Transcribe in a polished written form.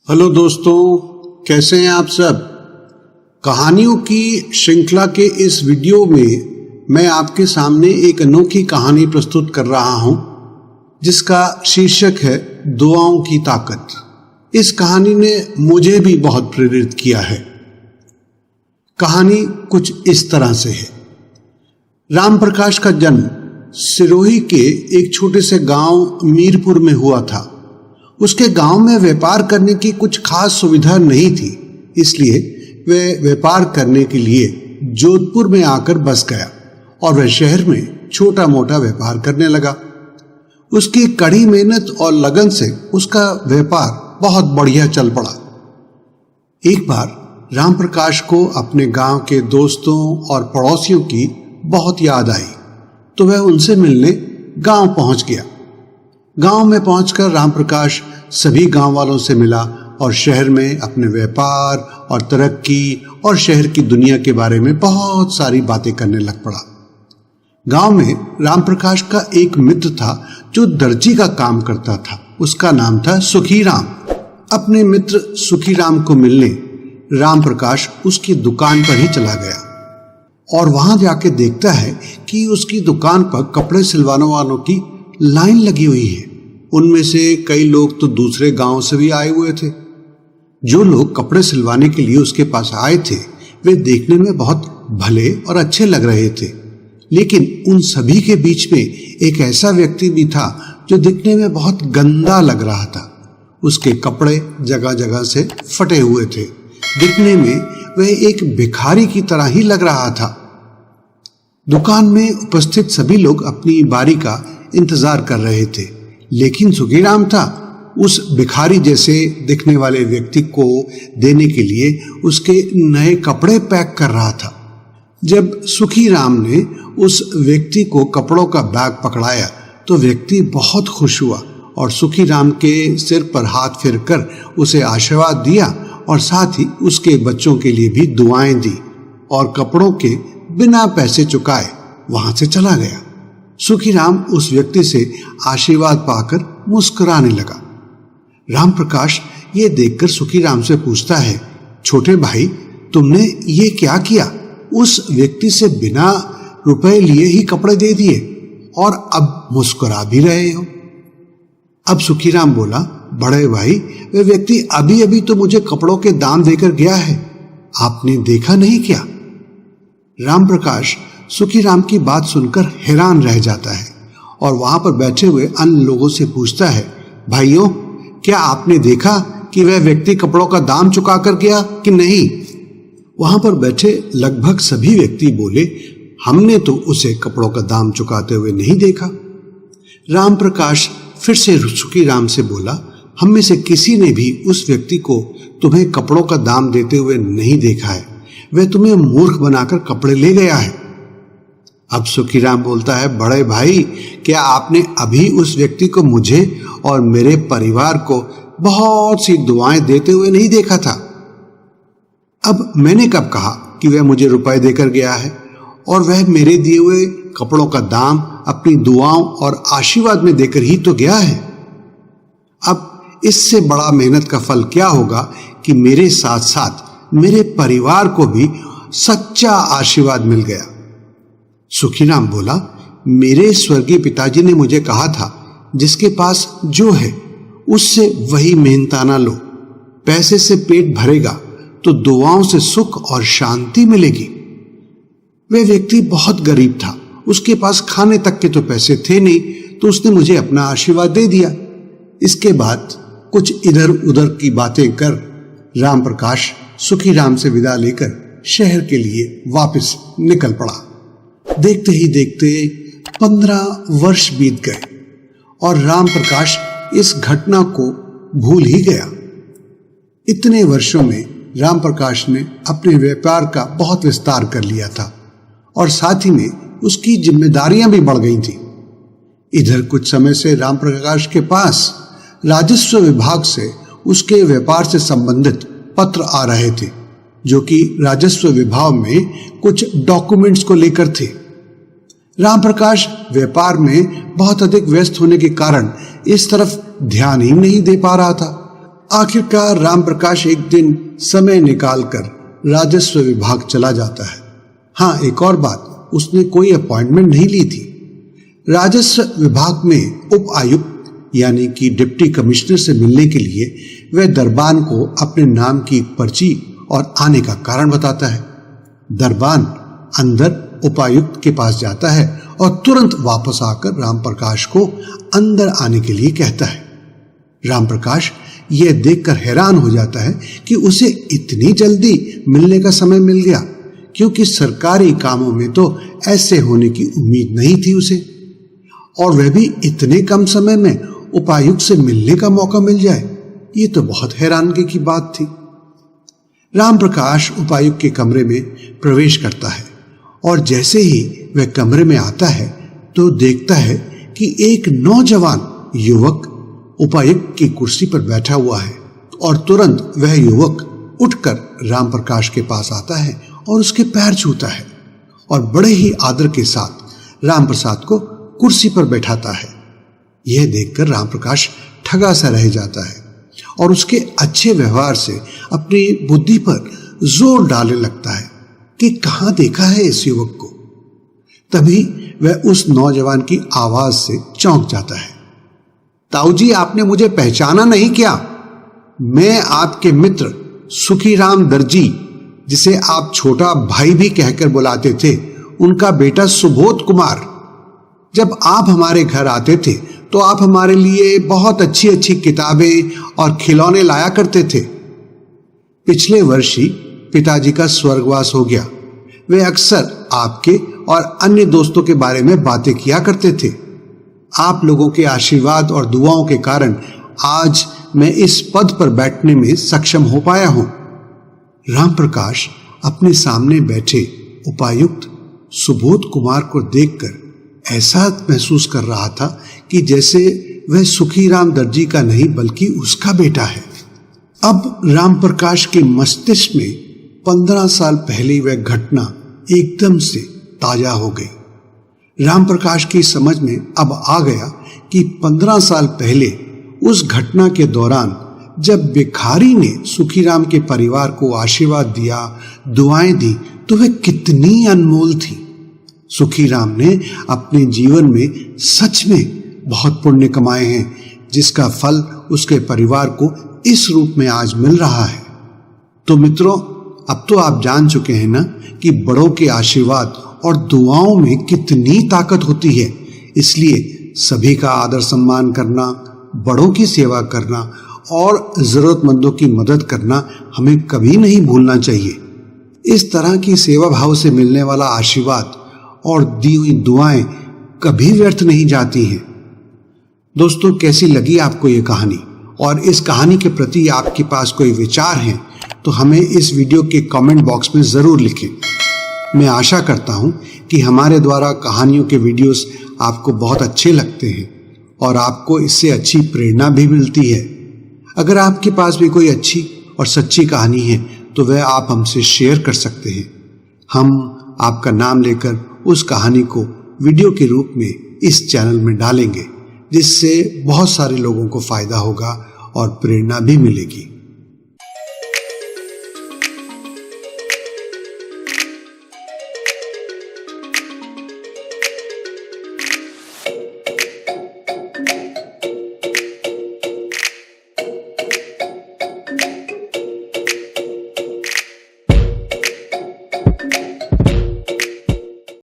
Hello दोस्तों, कैसे हैं आप सब। कहानियों की श्रृंखला के इस वीडियो में मैं आपके सामने एक अनोखी कहानी प्रस्तुत कर रहा हूं जिसका शीर्षक है दुआओं की ताकत। इस कहानी ने मुझे भी बहुत प्रेरित किया है। कहानी कुछ इस तरह से है। राम प्रकाश का जन्म सिरोही के एक छोटे से गांव मीरपुर में हुआ था। उसके गांव में व्यापार करने की कुछ खास सुविधा नहीं थी, इसलिए वह व्यापार करने के लिए जोधपुर में आकर बस गया और वह शहर में छोटा मोटा व्यापार करने लगा। उसकी कड़ी मेहनत और लगन से उसका व्यापार बहुत बढ़िया चल पड़ा। एक बार राम प्रकाश को अपने गांव के दोस्तों और पड़ोसियों की बहुत याद आई, तो वह उनसे मिलने गांव पहुंच गया। गांव में पहुंचकर राम प्रकाश सभी गांव वालों से मिला और शहर में अपने व्यापार और तरक्की और शहर की दुनिया के बारे में बहुत सारी बातें करने लग पड़ा। गांव में राम प्रकाश का एक मित्र था जो दर्जी का काम करता था। उसका नाम था सुखीराम। अपने मित्र सुखीराम को मिलने राम प्रकाश उसकी दुकान पर ही चला गया और वहां जाके देखता है कि उसकी दुकान पर कपड़े सिलवाने वालों की लाइन लगी हुई है। उनमें से कई लोग तो दूसरे गांव से भी आए हुए थे। जो लोग कपड़े सिलवाने के लिए उसके पास आए थे वे देखने में बहुत भले और अच्छे लग रहे थे, लेकिन उन सभी के बीच में एक ऐसा व्यक्ति भी था जो दिखने में बहुत गंदा लग रहा था। उसके कपड़े जगह जगह से फटे हुए थे। दिखने में वह एक भिखारी की तरह ही लग रहा था। दुकान में उपस्थित सभी लोग अपनी बारी का इंतजार कर रहे थे, लेकिन सुखीराम था उस भिखारी जैसे दिखने वाले व्यक्ति को देने के लिए उसके नए कपड़े पैक कर रहा था। जब सुखीराम ने उस व्यक्ति को कपड़ों का बैग पकड़ाया तो व्यक्ति बहुत खुश हुआ और सुखीराम के सिर पर हाथ फेरकर उसे आशीर्वाद दिया और साथ ही उसके बच्चों के लिए भी दुआएं दी और कपड़ों के बिना पैसे चुकाए वहां से चला गया। सुखीराम उस व्यक्ति से आशीर्वाद पाकर मुस्कुराने लगा। राम प्रकाश ये देखकर सुखीराम से पूछता है, छोटे भाई, तुमने ये क्या किया? उस व्यक्ति से बिना रुपए लिए ही कपड़े दे दिए और अब मुस्कुरा भी रहे हो। अब सुखीराम बोला, बड़े भाई, वह व्यक्ति अभी अभी तो मुझे कपड़ों के दाम देकर गया है, आपने देखा नहीं क्या? राम प्रकाश सुखीराम की बात सुनकर हैरान रह जाता है और वहां पर बैठे हुए अन्य लोगों से पूछता है, भाइयों, क्या आपने देखा कि वह व्यक्ति कपड़ों का दाम चुका कर गया कि नहीं? वहां पर बैठे लगभग सभी व्यक्ति बोले, हमने तो उसे कपड़ों का दाम चुकाते हुए नहीं देखा। राम प्रकाश फिर से सुखीराम से बोला, हम में से किसी ने भी उस व्यक्ति को तुम्हें कपड़ों का दाम देते हुए नहीं देखा है। वह तुम्हें मूर्ख बनाकर कपड़े ले गया है। अब सुखीराम बोलता है, बड़े भाई, क्या आपने अभी उस व्यक्ति को मुझे और मेरे परिवार को बहुत सी दुआएं देते हुए नहीं देखा था? अब मैंने कब कहा कि वह मुझे रुपए देकर गया है? और वह मेरे दिए हुए कपड़ों का दाम अपनी दुआओं और आशीर्वाद में देकर ही तो गया है। अब इससे बड़ा मेहनत का फल क्या होगा कि मेरे साथ साथ मेरे परिवार को भी सच्चा आशीर्वाद मिल गया। सुखीराम बोला, मेरे स्वर्गीय पिताजी ने मुझे कहा था, जिसके पास जो है उससे वही मेहनताना लो। पैसे से पेट भरेगा तो दुआओं से सुख और शांति मिलेगी। वह व्यक्ति बहुत गरीब था, उसके पास खाने तक के तो पैसे थे नहीं, तो उसने मुझे अपना आशीर्वाद दे दिया। इसके बाद कुछ इधर उधर की बातें कर राम प्रकाश सुखीराम से विदा लेकर शहर के लिए वापस निकल पड़ा। देखते ही देखते 15 वर्ष बीत गए और राम प्रकाश इस घटना को भूल ही गया। इतने वर्षों में राम प्रकाश ने अपने व्यापार का बहुत विस्तार कर लिया था और साथ ही में उसकी जिम्मेदारियां भी बढ़ गई थी। इधर कुछ समय से राम प्रकाश के पास राजस्व विभाग से उसके व्यापार से संबंधित पत्र आ रहे थे, जो कि राजस्व विभाग में कुछ डॉक्यूमेंट्स को लेकर थे। राम प्रकाश व्यापार में बहुत अधिक व्यस्त होने के कारण इस तरफ ध्यान ही नहीं दे पा रहा था। आखिरकार रामप्रकाश एक दिन समय निकालकर राजस्व विभाग चला जाता है। हाँ, एक और बात, उसने कोई अपॉइंटमेंट नहीं ली थी। राजस्व विभाग में उप आयुक्त यानी कि डिप्टी कमिश्नर से मिलने के लिए वह दरबान को अपने नाम की एक पर्ची और आने का कारण बताता है। दरबान अंदर उपायुक्त के पास जाता है और तुरंत वापस आकर रामप्रकाश को अंदर आने के लिए कहता है। रामप्रकाश यह देखकर हैरान हो जाता है कि उसे इतनी जल्दी मिलने का समय मिल गया, क्योंकि सरकारी कामों में तो ऐसे होने की उम्मीद नहीं थी उसे, और वह भी इतने कम समय में उपायुक्त से मिलने का मौका मिल जाए। ये तो बहुत हैरानगी की बात थी। रामप्रकाश उपायुक्त के कमरे में प्रवेश करता है और जैसे ही वह कमरे में आता है तो देखता है कि एक नौजवान युवक उपायुक्त की कुर्सी पर बैठा हुआ है, और तुरंत वह युवक उठकर रामप्रकाश के पास आता है और उसके पैर छूता है और बड़े ही आदर के साथ रामप्रसाद को कुर्सी पर बैठाता है। यह देखकर रामप्रकाश ठगा सा रह जाता है और उसके अच्छे व्यवहार से अपनी बुद्धि पर जोर डालने लगता है कि कहाँ देखा है इस युवक को। तभी वह उस नौजवान की आवाज से चौंक जाता है। ताऊ जी, आपने मुझे पहचाना नहीं क्या? मैं आपके मित्र सुखीराम दर्जी, जिसे आप छोटा भाई भी कहकर बुलाते थे, उनका बेटा सुबोध कुमार। जब आप हमारे घर आते थे तो आप हमारे लिए बहुत अच्छी अच्छी किताबें और खिलौने लाया करते थे। पिछले वर्ष ही पिताजी का स्वर्गवास हो गया। वे अक्सर आपके और अन्य दोस्तों के बारे में बातें किया करते थे। आप लोगों के आशीर्वाद और दुआओं के कारण आज मैं इस पद पर बैठने में सक्षम हो पाया हूं। रामप्रकाश अपने सामने बैठे उपायुक्त सुबोध कुमार को देखकर ऐसा महसूस कर रहा था कि जैसे वह सुखीराम दर्जी का नहीं बल्कि उसका बेटा है। अब रामप्रकाश के मस्तिष्क में 15 साल पहले वह घटना एकदम से ताजा हो गई। रामप्रकाश की समझ में अब आ गया कि 15 साल पहले उस घटना के दौरान जब भिखारी ने सुखीराम के परिवार को आशीर्वाद दिया, दुआएं दी, तो वह कितनी अनमोल थी। सुखीराम ने अपने जीवन में सच में बहुत पुण्य कमाए हैं, जिसका फल उसके परिवार को इस रूप में आज मिल रहा है। तो मित्रों, अब तो आप जान चुके हैं ना कि बड़ों के आशीर्वाद और दुआओं में कितनी ताकत होती है। इसलिए सभी का आदर सम्मान करना, बड़ों की सेवा करना और जरूरतमंदों की मदद करना हमें कभी नहीं भूलना चाहिए। इस तरह की सेवा भाव से मिलने वाला आशीर्वाद और दी हुई दुआएं कभी व्यर्थ नहीं जाती हैं। दोस्तों, कैसी लगी आपको ये कहानी? और इस कहानी के प्रति आपके पास कोई विचार हैं तो हमें इस वीडियो के कमेंट बॉक्स में ज़रूर लिखें। मैं आशा करता हूं कि हमारे द्वारा कहानियों के वीडियोस आपको बहुत अच्छे लगते हैं और आपको इससे अच्छी प्रेरणा भी मिलती है। अगर आपके पास भी कोई अच्छी और सच्ची कहानी है तो वह आप हमसे शेयर कर सकते हैं। हम आपका नाम लेकर उस कहानी को वीडियो के रूप में इस चैनल में डालेंगे, जिससे बहुत सारे लोगों को फायदा होगा और प्रेरणा भी मिलेगी।